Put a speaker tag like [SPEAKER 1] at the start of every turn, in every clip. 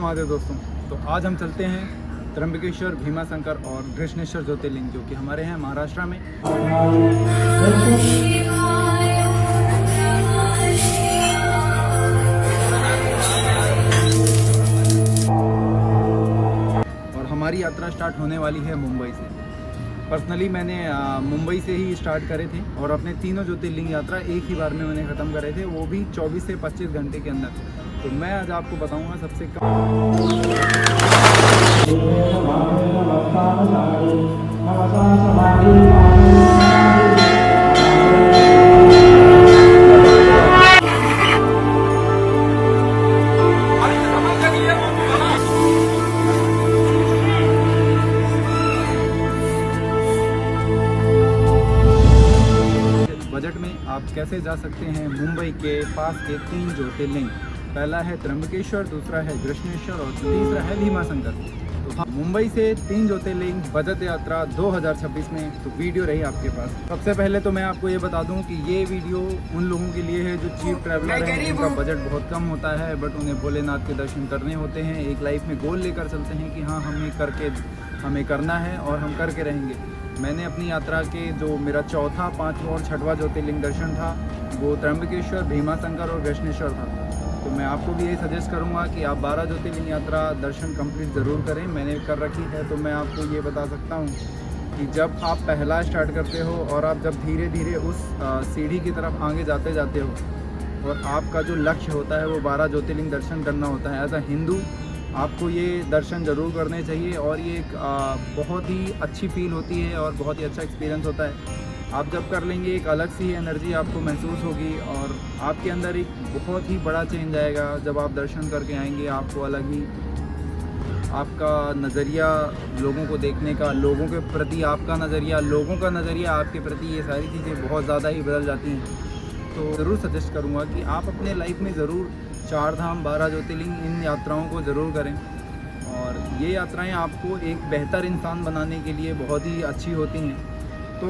[SPEAKER 1] महादेव दोस्तों। तो आज हम चलते हैं त्र्यंबकेश्वर, भीमाशंकर और कृष्णेश्वर ज्योतिर्लिंग, जो कि हमारे हैं महाराष्ट्र में। और हमारी यात्रा स्टार्ट होने वाली है मुंबई से। पर्सनली मैंने मुंबई से ही स्टार्ट करे थे और अपने तीनों ज्योतिर्लिंग यात्रा एक ही बार में मैंने ख़त्म करे थे, वो भी 24 से 25 घंटे के अंदर। तो मैं आज आपको बताऊंगा सबसे बजट में आप कैसे जा सकते हैं मुंबई के पास के 3 ज्योतिर्लिंग। पहला है त्र्यंबकेश्वर, दूसरा है कृष्णेश्वर और तीसरा है भीमाशंकर। तो मुंबई से 3 ज्योतिर्लिंग बजट यात्रा 2026 में। तो वीडियो रही आपके पास। सबसे पहले तो मैं आपको ये बता दूं कि ये वीडियो उन लोगों के लिए है जो चीप ट्रैवलर हैं, उनका बजट बहुत कम होता है, बट उन्हें भोलेनाथ के दर्शन करने होते हैं। एक लाइफ में गोल लेकर चलते हैं कि हाँ हमें करना है और हम करके रहेंगे। मैंने अपनी यात्रा के जो मेरा चौथा, पाँचवा और छठवां ज्योतिर्लिंग दर्शन था वो त्र्यंबकेश्वर, भीमाशंकर और कृष्णेश्वर था। तो मैं आपको भी यही सजेस्ट करूंगा कि आप 12 ज्योतिर्लिंग यात्रा दर्शन कंप्लीट ज़रूर करें। मैंने कर रखी है, तो मैं आपको ये बता सकता हूँ कि जब आप पहला स्टार्ट करते हो और आप जब धीरे धीरे उस सीढ़ी की तरफ आगे जाते हो और आपका जो लक्ष्य होता है वो 12 ज्योतिर्लिंग दर्शन करना होता है। एज अ हिंदू आपको ये दर्शन ज़रूर करने चाहिए और ये एक बहुत ही अच्छी फील होती है और बहुत ही अच्छा एक्सपीरियंस होता है। आप जब कर लेंगे एक अलग सी एनर्जी आपको महसूस होगी और आपके अंदर एक बहुत ही बड़ा चेंज आएगा। जब आप दर्शन करके आएंगे आपको अलग ही आपका नज़रिया लोगों को देखने का, लोगों के प्रति आपका नज़रिया, लोगों का नज़रिया आपके प्रति, ये सारी चीज़ें बहुत ज़्यादा ही बदल जाती हैं। तो ज़रूर सजेस्ट करूँगा कि आप अपने लाइफ में ज़रूर 4 धाम, 12 ज्योतिर्लिंग, इन यात्राओं को ज़रूर करें। और ये यात्राएं आपको एक बेहतर इंसान बनाने के लिए बहुत ही अच्छी होती हैं। तो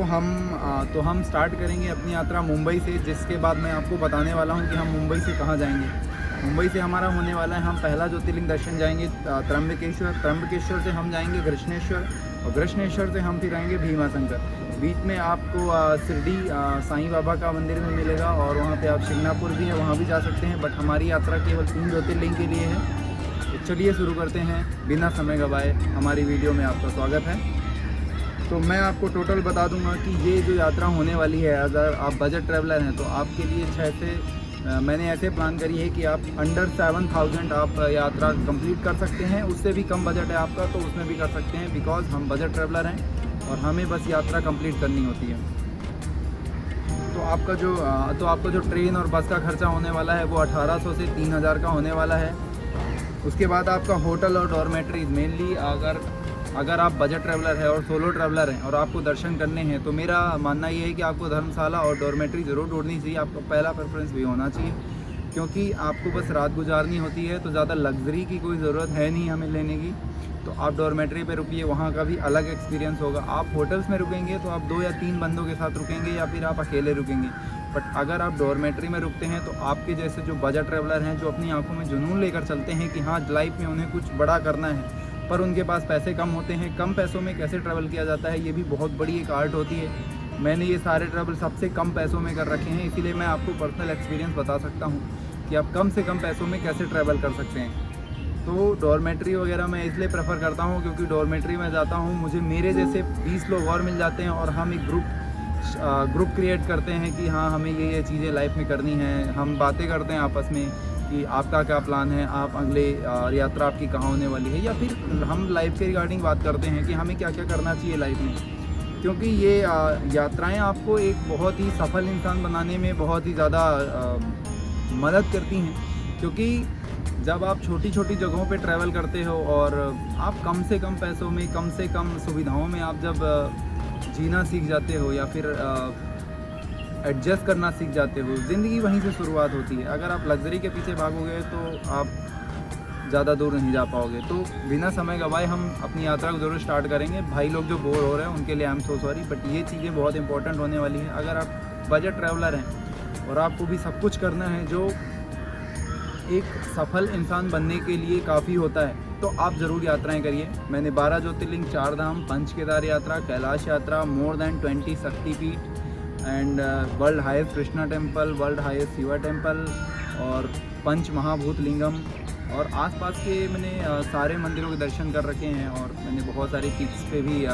[SPEAKER 1] हम स्टार्ट करेंगे अपनी यात्रा मुंबई से, जिसके बाद मैं आपको बताने वाला हूं कि हम मुंबई से कहां जाएंगे। मुंबई से हमारा होने वाला है, हम पहला ज्योतिर्लिंग दर्शन जाएंगे त्र्यंबकेश्वर से हम जाएंगे कृष्णेश्वर और कृष्णेश्वर से हम फिर आएंगे भीमाशंकर। बीच में आपको शिरडी साईं बाबा का मंदिर में मिलेगा और वहाँ पे आप शिंगणापुर भी है, वहाँ भी जा सकते हैं। बट हमारी यात्रा केवल 3 ज्योतिर्लिंग के लिए है। तो चलिए शुरू करते हैं बिना समय गवाए। हमारी वीडियो में आपका स्वागत है। तो मैं आपको टोटल बता दूंगा कि ये जो यात्रा होने वाली है, अगर आप बजट ट्रैवलर हैं तो आपके लिए 6 से मैंने ऐसे प्लान करी है कि आप अंडर 7000 आप यात्रा कंप्लीट कर सकते हैं। उससे भी कम बजट है आपका तो उसमें भी कर सकते हैं, बिकॉज हम बजट ट्रैवलर हैं और हमें बस यात्रा कंप्लीट करनी होती है। तो आपका जो ट्रेन और बस का खर्चा होने वाला है वो 1800 से 3000 का होने वाला है। उसके बाद आपका होटल और डॉर्मेट्रीज, मेनली अगर आप बजट ट्रैवलर है और सोलो ट्रैवलर हैं और आपको दर्शन करने हैं तो मेरा मानना ये है कि आपको धर्मशाला और डॉर्मेट्री ज़रूर ढूंढनी चाहिए। आपका पहला प्रेफरेंस भी होना चाहिए, क्योंकि आपको बस रात गुजारनी होती है, तो ज़्यादा लग्जरी की कोई ज़रूरत है नहीं हमें लेने की। तो आप डॉर्मेट्री पे रुकिए, वहाँ का भी अलग एक्सपीरियंस होगा। आप होटल्स में रुकेंगे तो आप 2 या 3 बंदों के साथ रुकेंगे या फिर आप अकेले रुकेंगे। बट अगर आप डॉर्मेट्री में रुकते हैं तो आपके जैसे जो बजट ट्रैवलर हैं, जो अपनी आंखों में जुनून लेकर चलते हैं कि हाँ लाइफ में उन्हें कुछ बड़ा करना है, पर उनके पास पैसे कम होते हैं। कम पैसों में कैसे ट्रैवल किया जाता है, ये भी बहुत बड़ी एक आर्ट होती है। मैंने ये सारे ट्रैवल सबसे कम पैसों में कर रखे हैं, इसीलिए मैं आपको पर्सनल एक्सपीरियंस बता सकता हूँ कि आप कम से कम पैसों में कैसे ट्रैवल कर सकते हैं। तो डॉर्मेट्री वगैरह मैं इसलिए प्रेफर करता हूँ क्योंकि डॉर्मेट्री में जाता हूँ, मुझे मेरे जैसे 20 लोग और मिल जाते हैं और हम एक ग्रुप क्रिएट करते हैं कि हाँ हमें ये चीज़ें लाइफ में करनी है। हम बातें करते हैं आपस में कि आपका क्या प्लान है, आप अगले यात्रा आपकी कहाँ होने वाली है, या फिर हम लाइफ के रिगार्डिंग बात करते हैं कि हमें क्या क्या करना चाहिए लाइफ में। क्योंकि ये यात्राएं आपको एक बहुत ही सफल इंसान बनाने में बहुत ही ज़्यादा मदद करती हैं। क्योंकि जब आप छोटी छोटी जगहों पे ट्रैवल करते हो और आप कम से कम पैसों में, कम से कम सुविधाओं में आप जब जीना सीख जाते हो या फिर एडजस्ट करना सीख जाते हो, ज़िंदगी वहीं से शुरुआत होती है। अगर आप लग्जरी के पीछे भागोगे तो आप ज़्यादा दूर नहीं जा पाओगे। तो बिना समय गवाए हम अपनी यात्रा को ज़रूर स्टार्ट करेंगे। भाई लोग जो बोर हो रहे हैं उनके लिए I am so sorry, but ये चीज़ें बहुत इंपॉर्टेंट होने वाली हैं। अगर आप बजट ट्रैवलर हैं और आपको भी सब कुछ करना है जो एक सफल इंसान बनने के लिए काफ़ी होता है, तो आप ज़रूर यात्राएं करिए। मैंने 12 ज्योतिर्लिंग, 4 धाम, पंच केदार यात्रा, कैलाश यात्रा, मोर देन 20 शक्तिपीठ and world highest Krishna temple, world highest Shiva temple और पंच महाभूत लिंगम और आसपास के मैंने सारे मंदिरों के दर्शन कर रखे हैं। और मैंने बहुत सारी पीक्स पे भी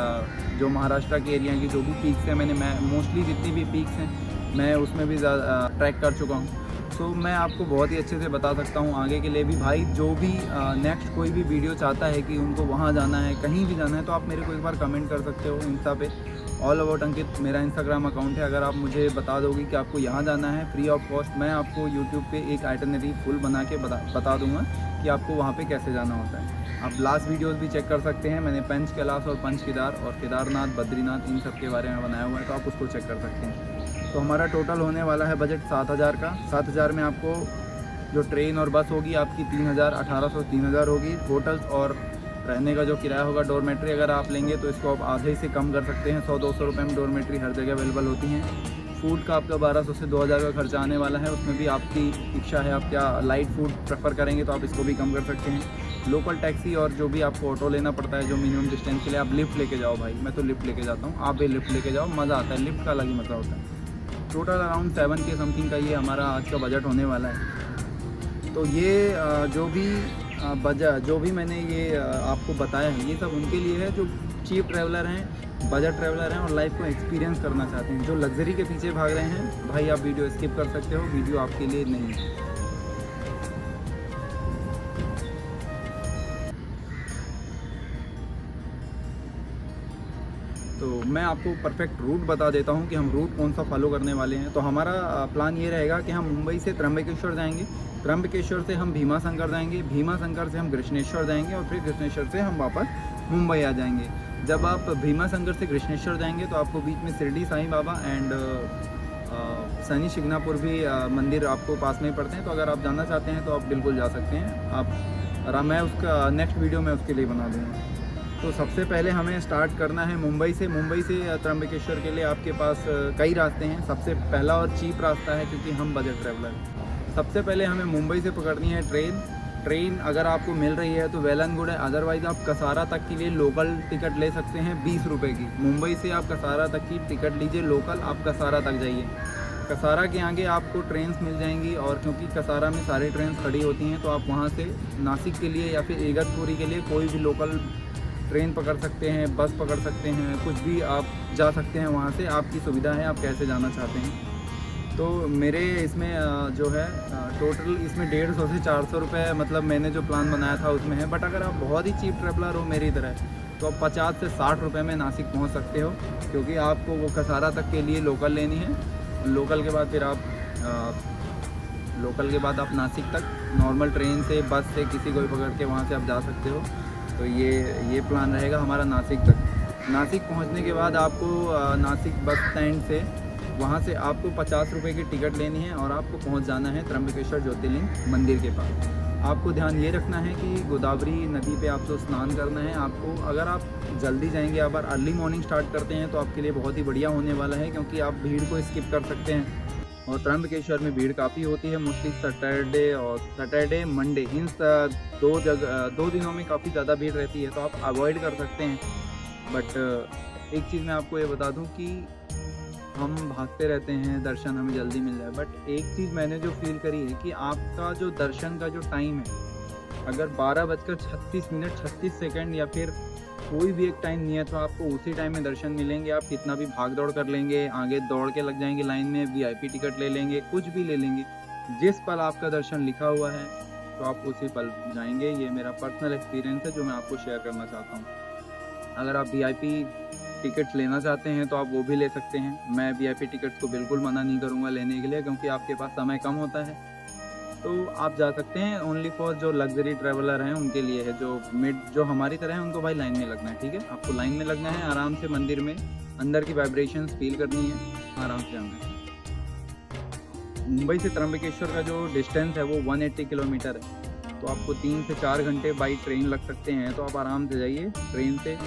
[SPEAKER 1] जो महाराष्ट्र के एरिया की जो भी पीक्स हैं, मैं मोस्टली जितनी भी पीक्स हैं मैं उसमें भी ट्रैक कर चुका हूँ। तो मैं आपको बहुत ही अच्छे से बता सकता हूँ आगे के लिए भी। भाई जो भी नेक्स्ट कोई भी वीडियो चाहता है कि उनको वहाँ जाना है, कहीं भी जाना है, तो आप मेरे को एक बार कमेंट कर सकते हो इंस्टा पे। ऑल अबाउट अंकित मेरा इंस्टाग्राम अकाउंट है। अगर आप मुझे बता दोगे कि आपको यहाँ जाना है फ्री ऑफ कॉस्ट, मैं आपको यूट्यूब पे एक आइटनरी फुल बना के बता दूँगा कि आपको वहाँ पे कैसे जाना होता है। आप लास्ट वीडियोस भी चेक कर सकते हैं। मैंने पंच कैलाश और पंच केदार और केदारनाथ, बद्रीनाथ, इन सब के बारे में बनाया हुआ है, तो आप उसको चेक कर सकते हैं। तो हमारा टोटल होने वाला है बजट 7,000 का। 7,000 में आपको जो ट्रेन और बस होगी आपकी 3,000, 1,800 3,000 होगी। होटल्स और रहने का जो किराया होगा, डोरमेट्री अगर आप लेंगे तो इसको आप आधे से कम कर सकते हैं। 100-200 रुपये में डोरमेट्री हर जगह अवेलेबल होती हैं। फूड का आपका 1200 से 2,000 का खर्चा आने वाला है। उसमें भी आपकी इच्छा है, आप क्या लाइट फूड प्रेफर करेंगे तो आप इसको भी कम कर सकते हैं। लोकल टैक्सी और जो भी आपको ऑटो लेना पड़ता है जो मिनिमम डिस्टेंस के लिए, आप लिफ्ट लेके जाओ। भाई मैं तो लिफ्ट लेके जाता हूँ, आप भी लिफ्ट लेके जाओ, मज़ा आता है, लिफ्ट का अलग ही मज़ा होता है। टोटल अराउंड 7K समथिंग का ये हमारा आज का बजट होने वाला है। तो ये जो भी मैंने ये आपको बताया है, ये सब उनके लिए है जो चीप ट्रैवलर हैं, बजट ट्रैवलर हैं और लाइफ को एक्सपीरियंस करना चाहते हैं। जो लग्जरी के पीछे भाग रहे हैं, भाई आप वीडियो स्किप कर सकते हो, वीडियो आपके लिए नहीं है। तो मैं आपको परफेक्ट रूट बता देता हूँ कि हम रूट कौन सा फॉलो करने वाले हैं। तो हमारा प्लान ये रहेगा कि हम मुंबई से त्र्यंबकेश्वर जाएंगे, त्र्यंबकेश्वर से हम भीमा शंकर जाएंगे, भीमा शंकर से हम कृष्णेश्वर जाएंगे और फिर कृष्णेश्वर से हम वापस मुंबई आ जाएंगे। जब आप भीमा शंकर से कृष्णेश्वर जाएंगे तो आपको बीच में शिरडी साईं बाबा एंड शनि शिंगणापुर भी मंदिर आपको पास में ही पड़ते हैं। तो अगर आप जाना चाहते हैं तो आप बिल्कुल जा सकते हैं। आप मैं उसका नेक्स्ट वीडियो में उसके लिए बना दूँगा। तो सबसे पहले हमें स्टार्ट करना है मुंबई से। मुंबई से त्र्यंबकेश्वर के लिए आपके पास कई रास्ते हैं। सबसे पहला और चीप रास्ता है, क्योंकि हम बजट ट्रैवलर हैं। सबसे पहले हमें मुंबई से पकड़नी है ट्रेन अगर आपको मिल रही है तो वेल एंड गुड है, अदरवाइज़ आप कसारा तक के लिए लोकल टिकट ले सकते हैं 20 रुपये की। मुंबई से आप कसारा तक की टिकट लीजिए लोकल, आप कसारा तक जाइए। कसारा के आगे आपको ट्रेन्स मिल जाएंगी और क्योंकि कसारा में सारी ट्रेन्स खड़ी होती हैं तो आप वहाँ से नासिक के लिए या फिर इगतपुरी के लिए कोई भी लोकल ट्रेन पकड़ सकते हैं, बस पकड़ सकते हैं, कुछ भी आप जा सकते हैं। वहाँ से आपकी सुविधा है, आप कैसे जाना चाहते हैं। तो मेरे इसमें जो है टोटल इसमें 150 से 400 रुपये मतलब मैंने जो प्लान बनाया था उसमें है। बट अगर आप बहुत ही चीप ट्रैवलर हो मेरी तरह तो आप 50 से 60 रुपये में नासिक पहुँच सकते हो, क्योंकि आपको वो कसारा तक के लिए लोकल लेनी है। लोकल के बाद फिर आप नासिक तक नॉर्मल ट्रेन से, बस से, किसी को भी पकड़ के वहाँ से आप जा सकते हो। तो ये प्लान रहेगा हमारा नासिक तक। नासिक पहुँचने के बाद आपको नासिक बस स्टैंड से वहाँ से आपको 50 रुपये की टिकट लेनी है और आपको पहुँच जाना है त्र्यंबकेश्वर ज्योतिर्लिंग मंदिर के पास। आपको ध्यान ये रखना है कि गोदावरी नदी पे आपको स्नान करना है। आपको अगर आप जल्दी जाएंगे, आप अर्ली मॉर्निंग स्टार्ट करते हैं तो आपके लिए बहुत ही बढ़िया होने वाला है, क्योंकि आप भीड़ को स्किप कर सकते हैं। और त्र्यंबकेश्वर में भीड़ काफ़ी होती है, मोस्टली सैटरडे मंडे, इन 2 दिनों में काफ़ी ज़्यादा भीड़ रहती है, तो आप अवॉइड कर सकते हैं। बट एक चीज़ मैं आपको ये बता दूं कि हम भागते रहते हैं दर्शन हमें जल्दी मिल जाए, बट एक चीज़ मैंने जो फील करी है कि आपका जो दर्शन का जो टाइम है, अगर 12:36 36 सेकंड या फिर कोई भी एक टाइम नहीं है तो आपको उसी टाइम में दर्शन मिलेंगे। आप कितना भी भाग दौड़ कर लेंगे, आगे दौड़ के लग जाएंगे लाइन में, VIP टिकट ले लेंगे, कुछ भी ले लेंगे, जिस पल आपका दर्शन लिखा हुआ है तो आप उसी पल जाएंगे। ये मेरा पर्सनल एक्सपीरियंस है जो मैं आपको शेयर करना चाहता हूँ। अगर आप VIP टिकट लेना चाहते हैं तो आप वो भी ले सकते हैं। मैं VIP टिकट्स को बिल्कुल मना नहीं करूँगा लेने के लिए, क्योंकि आपके पास समय कम होता है, तो आप जा सकते हैं। ओनली फॉर जो लग्जरी ट्रैवलर हैं उनके लिए है, जो हमारी तरह हैं उनको भाई लाइन में लगना है। ठीक है, आपको लाइन में लगना है, आराम से मंदिर में अंदर की वाइब्रेशंस फील करनी है, आराम से जाना है। मुंबई से त्र्यंबकेश्वर का जो डिस्टेंस है वो 180 किलोमीटर है, तो आपको 3 से 4 घंटे बाई ट्रेन लग सकते हैं। तो आप आराम से जाइए ट्रेन से,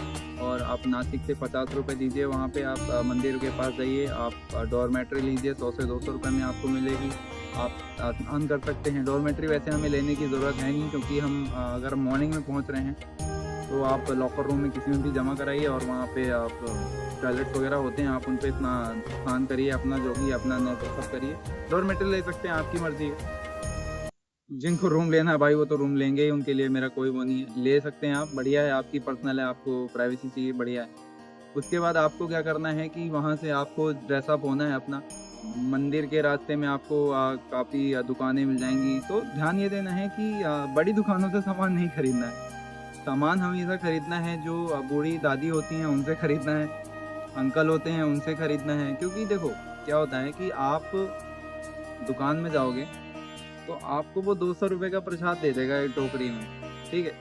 [SPEAKER 1] और आप नासिक से 50 रुपये दीजिए, वहाँ पे आप मंदिर के पास जाइए, आप डॉर्मेट्री लीजिए, 100 से 200 रुपये में आपको मिलेगी। आप अर्न कर सकते हैं। डॉर्मेट्री वैसे हमें लेने की ज़रूरत है नहीं, क्योंकि हम अगर मॉर्निंग में पहुंच रहे हैं तो आप लॉकर रूम में किसी में भी जमा कराइए और वहाँ पे आप टॉयलेट्स वगैरह होते हैं, आप उन पर इतना स्नान करिए, अपना जो भी अपना सब करिए। डॉर्मेट्री ले सकते हैं, आपकी मर्ज़ी है। जिनको रूम लेना है भाई वो तो रूम लेंगे ही, उनके लिए मेरा कोई वो नहीं है, ले सकते हैं आप, बढ़िया है, आपकी पर्सनल है, आपको प्राइवेसी चाहिए, बढ़िया है। उसके बाद आपको क्या करना है कि वहाँ से आपको ड्रेसअप होना है अपना। मंदिर के रास्ते में आपको काफ़ी दुकानें मिल जाएंगी, तो ध्यान ये देना है कि बड़ी दुकानों से सामान नहीं खरीदना है। सामान हमेशा खरीदना है जो बूढ़ी दादी होती हैं उनसे खरीदना है, अंकल होते हैं उनसे खरीदना है। क्योंकि देखो क्या होता है कि आप दुकान में जाओगे तो आपको वो 200 रुपये का प्रसाद दे देगा एक टोकरी में, ठीक है,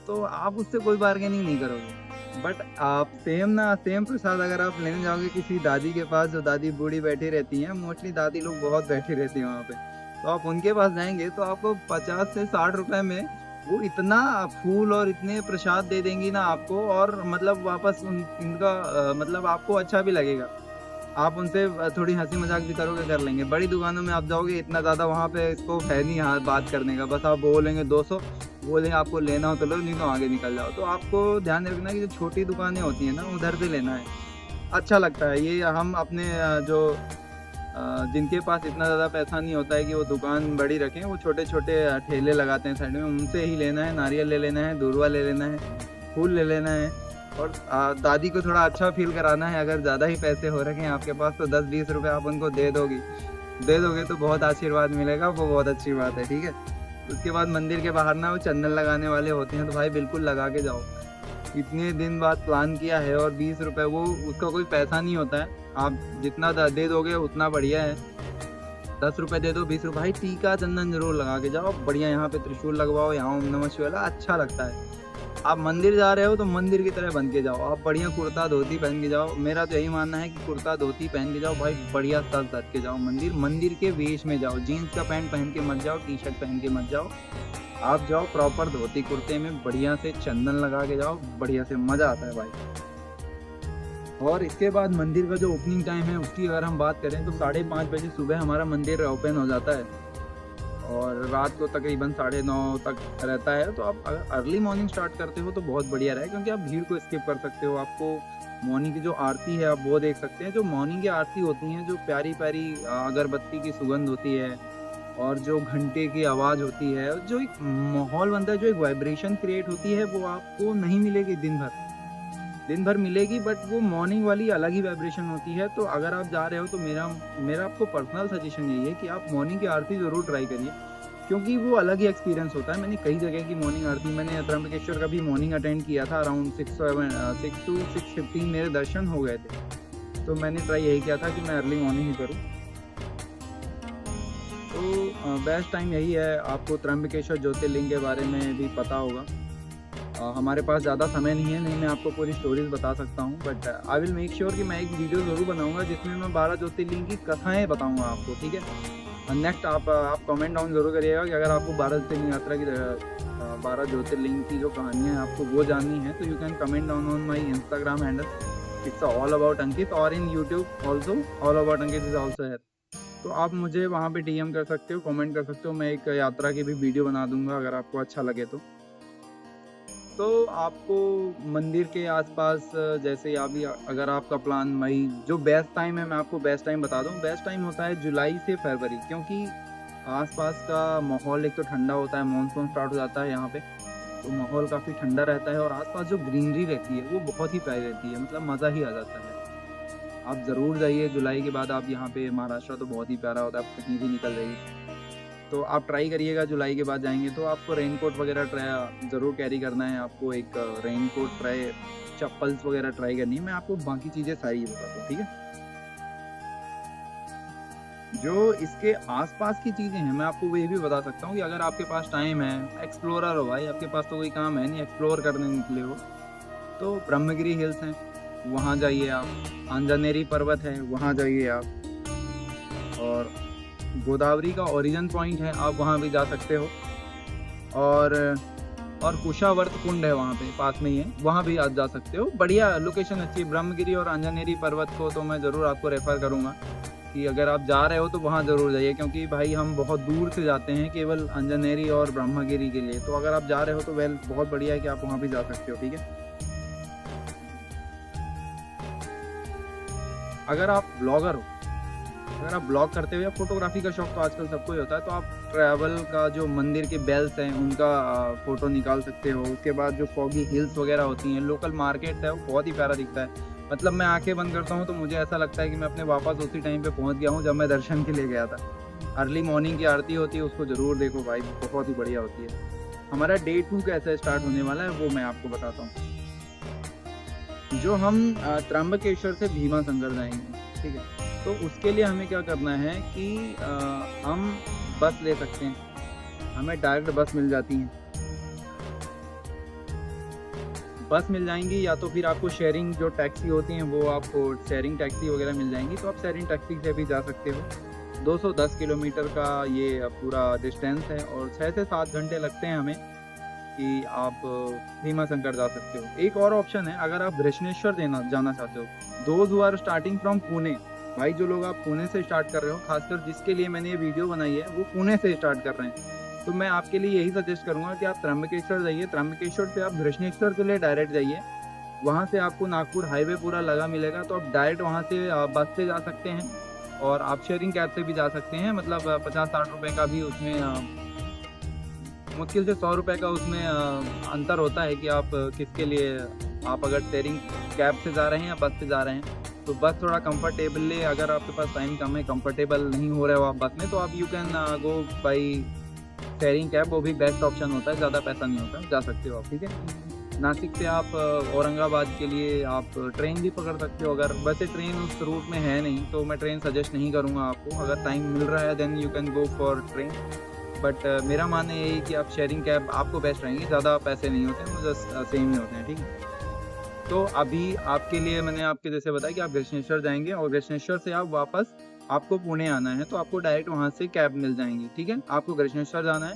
[SPEAKER 1] तो आप उससे कोई बार्गेनिंग नहीं करोगे। बट आप सेम प्रसाद अगर आप लेने जाओगे किसी दादी के पास, जो दादी बूढ़ी बैठी रहती हैं, मोस्टली दादी लोग बहुत बैठी रहती हैं वहाँ पे, तो आप उनके पास जाएंगे तो आपको 50 से 60 रुपए में वो इतना फूल और इतने प्रसाद दे देंगी ना आपको, और मतलब वापस इनका मतलब आपको अच्छा भी लगेगा। आप उनसे थोड़ी हंसी मजाक भी करोगे, कर लेंगे। बड़ी दुकानों में आप जाओगे इतना ज़्यादा वहाँ पे स्कोप है नहीं हाँ बात करने का, बस आप बोलेंगे 200, बोलेंगे आपको लेना हो तो लो, नहीं तो आगे निकल जाओ। तो आपको ध्यान रखना कि जो छोटी दुकानें होती हैं ना उधर से लेना है, अच्छा लगता है। ये हम अपने जो जिनके पास इतना ज़्यादा पैसा नहीं होता है कि वो दुकान बड़ी रखें, वो छोटे छोटे ठेले लगाते हैं साइड में, उनसे ही लेना है। नारियल ले लेना है, दूरवा ले लेना है, फूल ले लेना है, और दादी को थोड़ा अच्छा फील कराना है। अगर ज़्यादा ही पैसे हो रखे हैं आपके पास तो 10-20 रुपये आप उनको दे दोगे तो बहुत आशीर्वाद मिलेगा, वो बहुत अच्छी बात है, ठीक है। उसके बाद मंदिर के बाहर ना वो चंदन लगाने वाले होते हैं, तो भाई बिल्कुल लगा के जाओ। इतने दिन बाद प्लान किया है और 20 रुपये वो उसका कोई पैसा नहीं होता है, आप जितना दे दोगे उतना बढ़िया है। 10 रुपये दे दो, 20 रुपये, भाई टीका चंदन जरूर लगा के जाओ, बढ़िया। यहाँ पे त्रिशूल लगवाओ, यहाँ ओम नमः शिवाय, अच्छा लगता है। आप मंदिर जा रहे हो तो मंदिर की तरह बन के जाओ, आप बढ़िया कुर्ता धोती पहन के जाओ। मेरा तो यही मानना है कि कुर्ता धोती पहन के जाओ भाई, बढ़िया सज धज के जाओ मंदिर के वेश में जाओ। जीन्स का पैंट पहन के मत जाओ, टी शर्ट पहन के मत जाओ, आप जाओ प्रॉपर धोती कुर्ते में, बढ़िया से चंदन लगा के जाओ, बढ़िया से मज़ा आता है भाई। और इसके बाद मंदिर का जो ओपनिंग टाइम है उसकी अगर हम बात करें तो 5:30 बजे सुबह हमारा मंदिर ओपन हो जाता है और रात को तकरीबन 9:30 तक रहता है। तो आप अगर अर्ली मॉर्निंग स्टार्ट करते हो तो बहुत बढ़िया रहे, क्योंकि आप भीड़ को स्किप कर सकते हो। आपको मॉर्निंग की जो आरती है आप वो देख सकते हैं। जो मॉर्निंग की आरती होती हैं, जो प्यारी प्यारी अगरबत्ती की सुगंध होती है और जो घंटे की आवाज़ होती है, जो एक माहौल बनता है, जो एक वाइब्रेशन क्रिएट होती है, वो आपको नहीं मिलेगी दिन भर मिलेगी, बट वो मॉर्निंग वाली अलग ही वाइब्रेशन होती है। तो अगर आप जा रहे हो तो मेरा आपको पर्सनल सजेशन यही है कि आप मॉर्निंग की आरती ज़रूर ट्राई करिए, क्योंकि वो अलग ही एक्सपीरियंस होता है। मैंने कई जगह की मॉर्निंग आरती, मैंने त्र्यंबकेश्वर का भी मॉर्निंग अटेंड किया था, अराउंड 6 to 6:15 मेरे दर्शन हो गए थे। तो मैंने ट्राई यही किया था कि मैं अर्ली मॉर्निंग ही करूँ। तो बेस्ट टाइम यही है। आपको त्र्यंबकेश्वर ज्योतिर्लिंग के बारे में भी पता होगा। हमारे पास ज़्यादा समय नहीं मैं आपको पूरी स्टोरीज बता सकता हूँ, but I will make sure कि मैं एक वीडियो ज़रूर बनाऊँगा जिसमें मैं 12 ज्योतिर्लिंग की कथाएँ बताऊँगा आपको, ठीक है। नेक्स्ट आप कमेंट डाउन ज़रूर करिएगा कि अगर आपको 12 ज्योतिर्लिंग यात्रा की 12 ज्योतिर्लिंग की जो कहानियाँ हैं आपको वो जाननी है, तो you can comment down on my Instagram handle, it's all about Ankit, और in YouTube also all about Ankit is also है। तो आप मुझे वहाँ पे DM कर सकते हो, कमेंट कर सकते हो, मैं एक यात्रा की भी वीडियो बना दूंगा अगर आपको अच्छा लगे तो आपको मंदिर के आसपास जैसे अभी अगर आपका प्लान मई, जो बेस्ट टाइम है मैं आपको बेस्ट टाइम बता दूं, बेस्ट टाइम होता है जुलाई से फरवरी, क्योंकि आसपास का माहौल एक तो ठंडा होता है, मानसून स्टार्ट हो जाता है यहाँ पे, तो माहौल काफ़ी ठंडा रहता है और आसपास जो ग्रीनरी रहती है वो बहुत ही प्यारी रहती है, मतलब मज़ा ही आ जाता है। आप ज़रूर जाइए जुलाई के बाद, आप यहाँ पे महाराष्ट्र तो बहुत ही प्यारा होता है, आप कहीं भी निकल जाइए, तो आप ट्राई करिएगा। जुलाई के बाद जाएंगे तो आपको रेनकोट वगैरह ज़रूर कैरी करना है, आपको एक रेनकोट ट्राई, चप्पल्स वगैरह ट्राई करनी है। मैं आपको बाकी चीज़ें सारी बताता हूँ, ठीक है। जो इसके आसपास की चीज़ें हैं मैं आपको वो ये भी बता सकता हूँ कि अगर आपके पास टाइम है, एक्सप्लोरर हो भाई, आपके पास तो कोई काम है नहीं, एक्सप्लोर करने निकले हो, तो ब्रह्मगिरी हिल्स हैं, वहाँ जाइए आप। अंजनेरी पर्वत है, वहाँ जाइए आप। और गोदावरी का ओरिजिन पॉइंट है, आप वहाँ भी जा सकते हो। और कुशावर्त कुंड है वहाँ पे पास में ही है, वहाँ भी आप जा सकते हो। बढ़िया लोकेशन अच्छी है। ब्रह्मगिरी और अंजनेरी पर्वत को तो मैं ज़रूर आपको रेफ़र करूँगा। कि अगर आप जा रहे हो तो वहाँ ज़रूर जाइए, क्योंकि भाई हम बहुत दूर से जाते हैं केवल अंजनेरी और ब्रह्मगिरी के लिए। तो अगर आप जा रहे हो तो वेल बहुत बढ़िया है कि आप वहाँ भी जा सकते हो, ठीक है। अगर आप ब्लॉगर हो, अगर आप ब्लॉग करते हो या फोटोग्राफी का शौक तो आजकल सबको ही होता है, तो आप ट्रैवल का जो मंदिर के बेल्स हैं उनका फ़ोटो निकाल सकते हो। उसके बाद जो फॉगी हिल्स वगैरह होती हैं, लोकल मार्केट्स है, वो बहुत ही प्यारा दिखता है। मतलब मैं आंखें बंद करता हूँ तो मुझे ऐसा लगता है कि मैं अपने वापस उसी टाइम पे पहुँच गया हूँ जब मैं दर्शन के लिए गया था। अर्ली मॉर्निंग की आरती होती है, उसको ज़रूर देखो भाई, बहुत ही बढ़िया होती है। हमारा डे 2 कैसे स्टार्ट होने वाला है वो मैं आपको बताता हूँ। जो हम त्र्यंबकेश्वर से भीमा शंकर जाएंगे, ठीक है। तो उसके लिए हमें क्या करना है कि हम बस ले सकते हैं, हमें डायरेक्ट बस मिल जाती है, बस मिल जाएंगी, या तो फिर आपको शेयरिंग जो टैक्सी होती हैं वो आपको शेयरिंग टैक्सी वगैरह मिल जाएंगी, तो आप शेयरिंग टैक्सी से भी जा सकते हो। 210 किलोमीटर का ये पूरा डिस्टेंस है और 6 से 7 घंटे लगते हैं हमें कि आप भीमा शंकर जा सकते हो। एक और ऑप्शन है, अगर आप घृष्णेश्वर जाना चाहते हो, those who are starting from Pune, भाई जो लोग आप पुणे से स्टार्ट कर रहे हो, खासकर जिसके लिए मैंने ये वीडियो बनाई है वो पुणे से स्टार्ट कर रहे हैं, तो मैं आपके लिए यही सजेस्ट करूंगा कि आप त्र्यंबकेश्वर जाइए। त्र्यंबकेश्वर से आप घृष्णेश्वर के लिए डायरेक्ट जाइए, वहाँ से आपको नागपुर हाईवे पूरा लगा मिलेगा, तो आप डायरेक्ट वहाँ से बस से जा सकते हैं और आप शेयरिंग कैब से भी जा सकते हैं। मतलब 50-60 रुपये का भी उसमें मुश्किल से 100 रुपये का उसमें अंतर होता है कि आप किसके लिए, आप अगर शेयरिंग कैब से जा रहे हैं या बस से जा रहे हैं, तो बस थोड़ा कंफर्टेबली, अगर आपके पास टाइम कम है, कंफर्टेबल नहीं हो रहे हो आप बस में, तो आप you can go by sharing cab, वो भी बेस्ट ऑप्शन होता है, ज़्यादा पैसा नहीं होता, जा सकते हो आप, ठीक है। नासिक से आप औरंगाबाद के लिए आप ट्रेन भी पकड़ सकते हो। अगर वैसे ट्रेन उस रूट में है नहीं तो मैं ट्रेन सजेस्ट नहीं करूँगा आपको, अगर टाइम मिल रहा है then you can go for train, but मेरा मानना यही है कि आप शेयरिंग कैब आपको बेस्ट रहेंगी, ज़्यादा पैसे नहीं होते हैं, वो जस्ट सेम ही होते हैं, ठीक है। तो अभी आपके लिए मैंने आपके जैसे बताया कि आप घृष्णेश्वर जाएंगे और घृष्णेश्वर से आप वापस आपको पुणे आना है, तो आपको डायरेक्ट वहाँ से कैब मिल जाएंगी, ठीक है। आपको घृष्णेश्वर जाना है,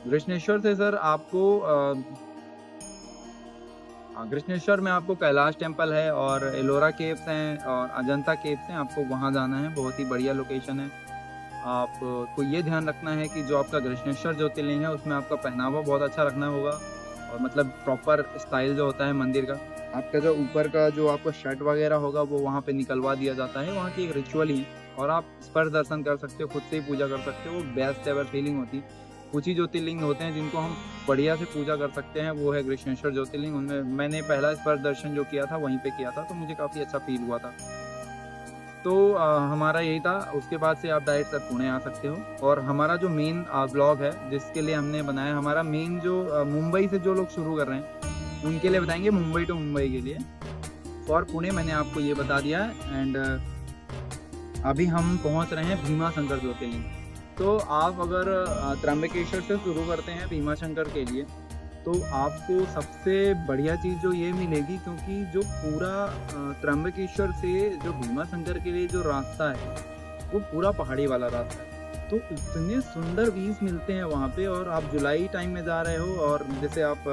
[SPEAKER 1] घृष्णेश्वर से सर आपको घृष्णेश्वर में आपको कैलाश टेम्पल है और एलोरा केव्स हैं और अजंता केव्स हैं, आपको वहाँ जाना है, बहुत ही बढ़िया लोकेशन है। आपको ये ध्यान रखना है कि जो आपका घृष्णेश्वर ज्योतिर्लिंग है उसमें आपका पहनावा बहुत अच्छा रखना होगा, और मतलब प्रॉपर स्टाइल जो होता है मंदिर का, आपका जो ऊपर का जो आपका शर्ट वगैरह होगा वो वहाँ पे निकलवा दिया जाता है, वहाँ की एक रिचुअल ही। और आप स्पर्श दर्शन कर सकते हो, खुद से ही पूजा कर सकते हो, वो बेस्ट एवर फीलिंग होती है। कुछ ही ज्योतिर्लिंग होते हैं जिनको हम बढ़िया से पूजा कर सकते हैं, वो है घृष्णेश्वर ज्योतिर्लिंग। उनमें मैंने पहला स्पर्श दर्शन जो किया था वहीं पे किया था, तो मुझे काफ़ी अच्छा फील हुआ था। तो हमारा यही था। उसके बाद से आप डायरेक्ट सर पुणे आ सकते हो, और हमारा जो मेन ब्लॉग है जिसके लिए हमने बनाया, हमारा मेन जो मुंबई से जो लोग शुरू कर रहे हैं उनके लिए बताएंगे, मुंबई टू मुंबई के लिए। फॉर पुणे मैंने आपको ये बता दिया है। एंड अभी हम पहुंच रहे हैं भीमा शंकर ज्योतिर्लिंग। तो आप अगर त्र्यंबकेश्वर से शुरू करते हैं भीमा शंकर के लिए, तो आपको सबसे बढ़िया चीज़ जो ये मिलेगी, क्योंकि जो पूरा त्र्यंबकेश्वर से जो भीमा शंकर के लिए जो रास्ता है वो पूरा पहाड़ी वाला रास्ता है, तो इतने सुंदर व्यूज मिलते हैं वहाँ पे। और आप जुलाई टाइम में जा रहे हो और जैसे आप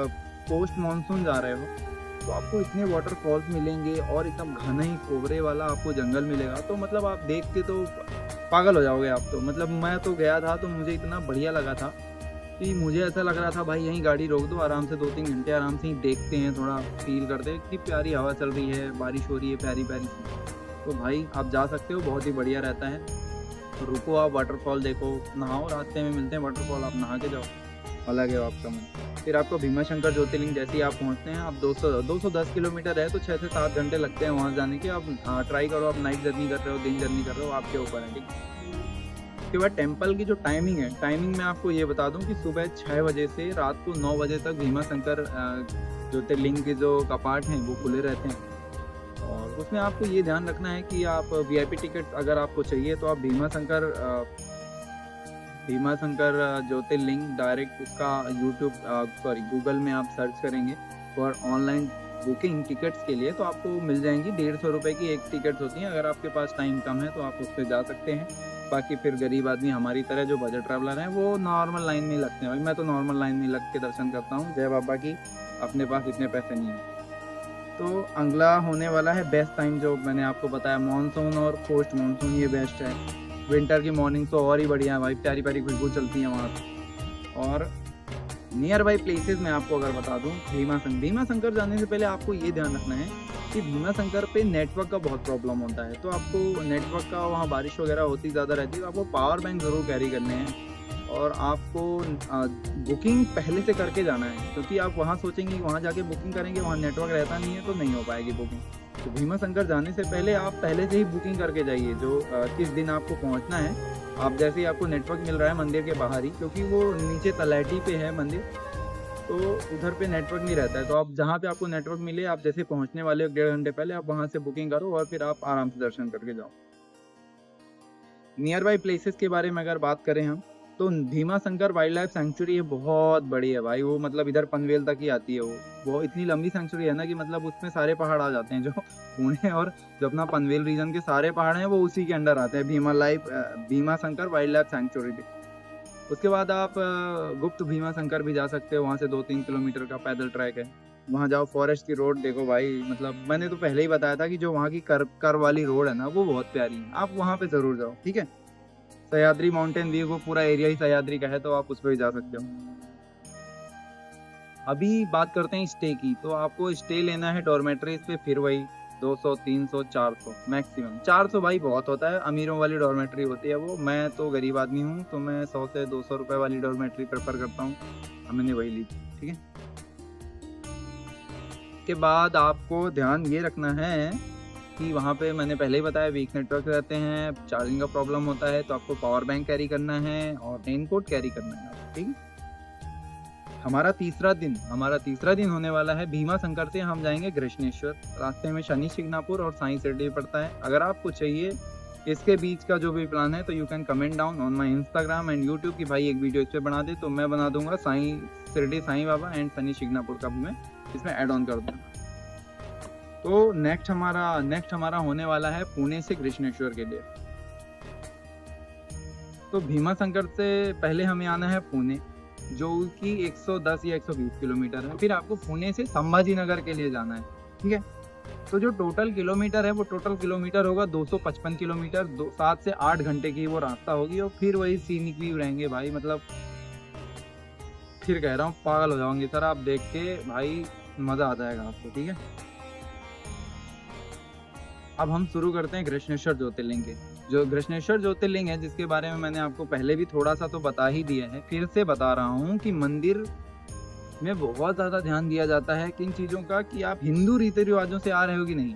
[SPEAKER 1] पोस्ट मानसून जा रहे हो, तो आपको इतने वाटरफॉल्स मिलेंगे और एकदम घना ही कोहरे वाला आपको जंगल मिलेगा, तो मतलब आप देख के तो पागल हो जाओगे आप तो। मतलब मैं तो गया था तो मुझे इतना बढ़िया लगा था कि मुझे ऐसा लग रहा था भाई यहीं गाड़ी रोक दो, आराम से 2-3 घंटे आराम से ही देखते हैं, थोड़ा फील करते हैं। इतनी प्यारी हवा चल रही है, बारिश हो रही है प्यारी प्यारी सी। तो भाई आप जा सकते हो, बहुत ही बढ़िया रहता है। तो रुको, आप वाटरफॉल देखो, नहाओ, रास्ते में मिलते हैं वाटरफॉल, आप नहा के जाओ, अलग है आपका मन। फिर आपको भीमा शंकर ज्योतिर्लिंग जैसे ही आप पहुँचते हैं, आप 210 किलोमीटर है तो 6 से 7 घंटे लगते हैं वहाँ जाने के। आप ट्राई करो, आप नाइट जर्नी कर रहे हो, दिन जर्नी कर रहे हो, आपके ऊपर है, ठीक। उसके बाद टेम्पल की जो टाइमिंग है, टाइमिंग मैं आपको ये बता दूं कि सुबह 6 बजे से रात को 9 बजे तक भीमा शंकर ज्योतिर्लिंग के जो कपाट हैं वो खुले रहते हैं। और उसमें आपको ये ध्यान रखना है कि आप VIP टिकट अगर आपको चाहिए तो आप भीमा शंकर ज्योतिर्लिंग डायरेक्ट उसका गूगल में आप सर्च करेंगे और ऑनलाइन बुकिंग टिकट्स के लिए, तो आपको मिल जाएंगी। 150 रुपये की एक टिकट होती है। अगर आपके पास टाइम कम है तो आप उस पर जा सकते हैं। बाकी फिर गरीब आदमी हमारी तरह जो बजट ट्रैवलर हैं वो नॉर्मल लाइन में लगते हैं। भाई मैं तो नॉर्मल लाइन में लग के दर्शन करता हूँ, जय बाबा की, अपने पास इतने पैसे नहीं हैं। तो अगला होने वाला है बेस्ट टाइम, जो मैंने आपको बताया मानसून और पोस्ट मानसून ये बेस्ट है। विंटर की मॉर्निंग तो और ही बढ़िया है भाई, प्यारी प्यारी खुशबू चलती है वहाँ। और नियर बाई प्लेसेस मैं आपको अगर बता दूं, भीमा शंकर जाने से पहले आपको ये ध्यान रखना है कि भीमा शंकर पे नेटवर्क का बहुत प्रॉब्लम होता है। तो आपको नेटवर्क का, वहाँ बारिश वगैरह होती ज़्यादा रहती है, तो आपको पावर बैंक ज़रूर कैरी करने हैं। और आपको बुकिंग पहले से करके जाना है, क्योंकि आप वहाँ सोचेंगे कि वहाँ जाके बुकिंग करेंगे, वहाँ नेटवर्क रहता नहीं है तो नहीं हो पाएगी बुकिंग। तो भीमा शंकर जाने से पहले आप पहले से ही बुकिंग करके जाइए, जो किस दिन आपको पहुँचना है। आप जैसे ही आपको नेटवर्क मिल रहा है मंदिर के बाहर ही, क्योंकि वो नीचे तलहटी पे है मंदिर, तो उधर पे नेटवर्क नहीं रहता है। तो आप जहाँ पे आपको नेटवर्क मिले, आप जैसे पहुँचने वाले हो 1.5 घंटे पहले, आप वहाँ से बुकिंग करो और फिर आप आराम से दर्शन करके जाओ। नियर बाई प्लेसेस के बारे में अगर बात करें हम, तो Bhima Shankar wild life sanctuary बहुत बड़ी है भाई। वो मतलब इधर पनवेल तक ही आती है। वो इतनी लंबी सेंचुरी है ना कि मतलब उसमें सारे पहाड़ आ जाते हैं, जो पुणे और जो अपना पनवेल रीजन के सारे पहाड़ हैं वो उसी के अंडर आते हैं, Bhima Shankar wild life sanctuary पे। उसके बाद आप गुप्त भीमा शंकर भी जा सकते हो, वहाँ से 2-3 किलोमीटर का पैदल ट्रैक है। वहाँ जाओ, फॉरेस्ट की रोड देखो भाई, मतलब मैंने तो पहले ही बताया था कि जो वहाँ की कर वाली रोड है ना, वो बहुत प्यारी है। आप वहाँ पे जरूर जाओ, ठीक है। सह्याद्री माउंटेन व्यू, वो पूरा एरिया ही सह्याद्री का है, तो आप उस पर भी जा सकते हो। अभी बात करते हैं स्टे की। तो आपको स्टे लेना है डॉर्मेट्रीज पे, फिर वही 200, 300, 400 मैक्सिमम। 400 भाई बहुत होता है, अमीरों वाली डॉर्मेट्री होती है वो। मैं तो गरीब आदमी हूँ, तो मैं 100 से 200 रुपए वाली डॉर्मेट्री प्रेफर करता हूँ। मैंने वही ली थी, ठीक है। के बाद आपको ध्यान ये रखना है कि वहाँ पे मैंने पहले ही बताया वीक नेटवर्क रहते हैं, चार्जिंग का प्रॉब्लम होता है, तो आपको पावर बैंक कैरी करना है और रेनकोट कैरी करना है, ठीक है। हमारा तीसरा दिन होने वाला है। भीमा शंकर से हम जाएंगे कृष्णेश्वर। रास्ते में शनि शिंगणापुर और साई शिरडी पड़ता है। अगर आपको चाहिए इसके बीच का जो भी प्लान है, तो you can comment down on my Instagram and YouTube कि भाई एक वीडियो इस पे बना दे, तो मैं बना दूंगा। साई शिरडी साईं बाबा एंड शनि शिंगणापुर का भी मैं इसमें ऐड ऑन कर दूंगा। तो नेक्स्ट हमारा होने वाला है पुणे से कृष्णेश्वर के लिए। तो भीमा शंकर से पहले हमें आना है पुणे, जो कि 110 या 120 किलोमीटर है। फिर आपको पुणे से संभाजी नगर के लिए जाना है, ठीक है। तो जो टोटल किलोमीटर है, वो टोटल किलोमीटर होगा 255 किलोमीटर। 7 से 8 घंटे की वो रास्ता होगी। और फिर वही सीनिक व्यू रहेंगे भाई, मतलब फिर कह रहा हूँ पागल हो जाओगे सर आप देख के भाई, मजा आ जाएगा आपको, ठीक है। अब हम शुरू करते हैं कृष्णेश्वर ज्योतिर्लिंग के। जो कृष्णेश्वर ज्योतिर्लिंग है, जिसके बारे में मैंने आपको पहले भी थोड़ा सा तो बता ही दिया है, फिर से बता रहा हूँ कि मंदिर में बहुत ज़्यादा ध्यान दिया जाता है किन चीज़ों का, कि आप हिंदू रीति रिवाजों से आ रहे हो कि नहीं।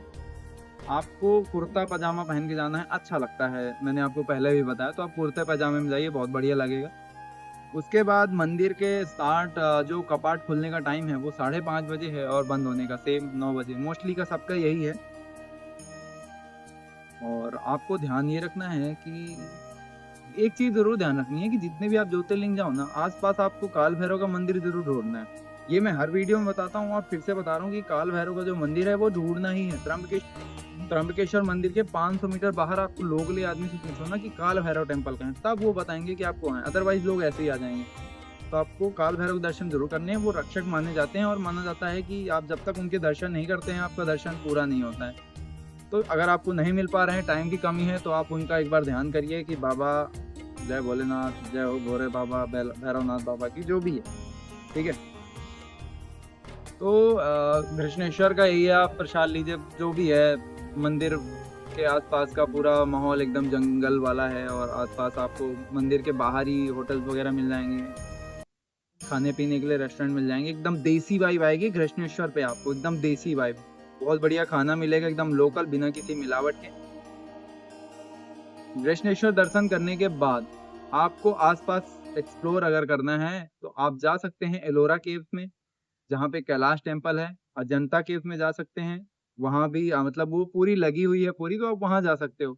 [SPEAKER 1] आपको कुर्ता पजामा पहन के जाना है, अच्छा लगता है, मैंने आपको पहले भी बताया। तो आप कुर्ते पजामे में जाइए, बहुत बढ़िया लगेगा। उसके बाद मंदिर के स्टार्ट, जो कपाट खुलने का टाइम है वो 5:30 बजे है, और बंद होने का सेम 9 बजे। मोस्टली का सबका यही है। और आपको ध्यान ये रखना है कि एक चीज जरूर ध्यान रखनी है कि जितने भी आप ज्योतिर्लिंग जाओ ना, आसपास आपको काल भैरव का मंदिर जरूर ढूंढना है। ये मैं हर वीडियो में बताता हूँ और फिर से बता रहा हूँ कि काल भैरव का जो मंदिर है वो ढूंढना ही है। त्र्यंबकेश्वर मंदिर के 500 मीटर बाहर आपको लोकली आदमी से पूछो ना कि काल भैरव टेम्पल कहाँ है, तब वो बताएंगे कि आपको है, अदरवाइज लोग ऐसे ही आ जाएंगे। तो आपको काल भैरव के दर्शन जरूर करने हैं। वो रक्षक माने जाते हैं, और माना जाता है कि आप जब तक उनके दर्शन नहीं करते हैं, आपका दर्शन पूरा नहीं होता है। तो अगर आपको नहीं मिल पा रहे हैं, टाइम की कमी है, तो आप उनका एक बार ध्यान करिए कि बाबा जय भोलेनाथ, जय हो भोरे बाबा, भैरवनाथ बाबा की जो भी है, ठीक है। तो कृष्णेश्वर का यही है, आप प्रसाद लीजिए जो भी है। मंदिर के आसपास का पूरा माहौल एकदम जंगल वाला है, और आसपास आपको मंदिर के बाहर ही होटल्स वगैरह मिल जाएंगे, खाने पीने के लिए रेस्टोरेंट मिल जाएंगे। एकदम देसी वाइब आएगी कृष्णेश्वर पे, आपको एकदम देसी वाइब, बहुत बढ़िया खाना मिलेगा, एकदम लोकल, बिना किसी मिलावट के। कृष्णेश्वर दर्शन करने के बाद आपको आसपास एक्सप्लोर अगर करना है, तो आप जा सकते हैं एलोरा केव्स में, जहाँ पे कैलाश टेम्पल है। अजंता केव्स में जा सकते हैं, वहाँ भी मतलब वो पूरी लगी हुई है पूरी, तो आप वहाँ जा सकते हो।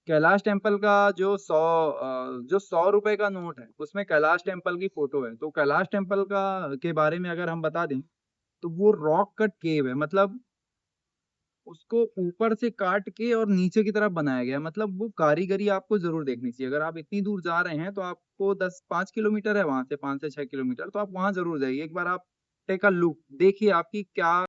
[SPEAKER 1] कैलाश टेम्पल का जो 100 रुपए का नोट है, उसमें कैलाश टेम्पल की फोटो है। तो कैलाश टेम्पल का के बारे में अगर हम बता दें, तो वो रॉक कट केव है, मतलब उसको ऊपर से काट के और नीचे की तरफ बनाया गया है। मतलब वो कारीगरी आपको जरूर देखनी चाहिए। अगर आप इतनी दूर जा रहे हैं, तो आपको 5 किलोमीटर है वहां से, 5 से 6 किलोमीटर, तो आप वहां जरूर जाइए एक बार। आप टेक अ लुक, देखिए आपकी क्या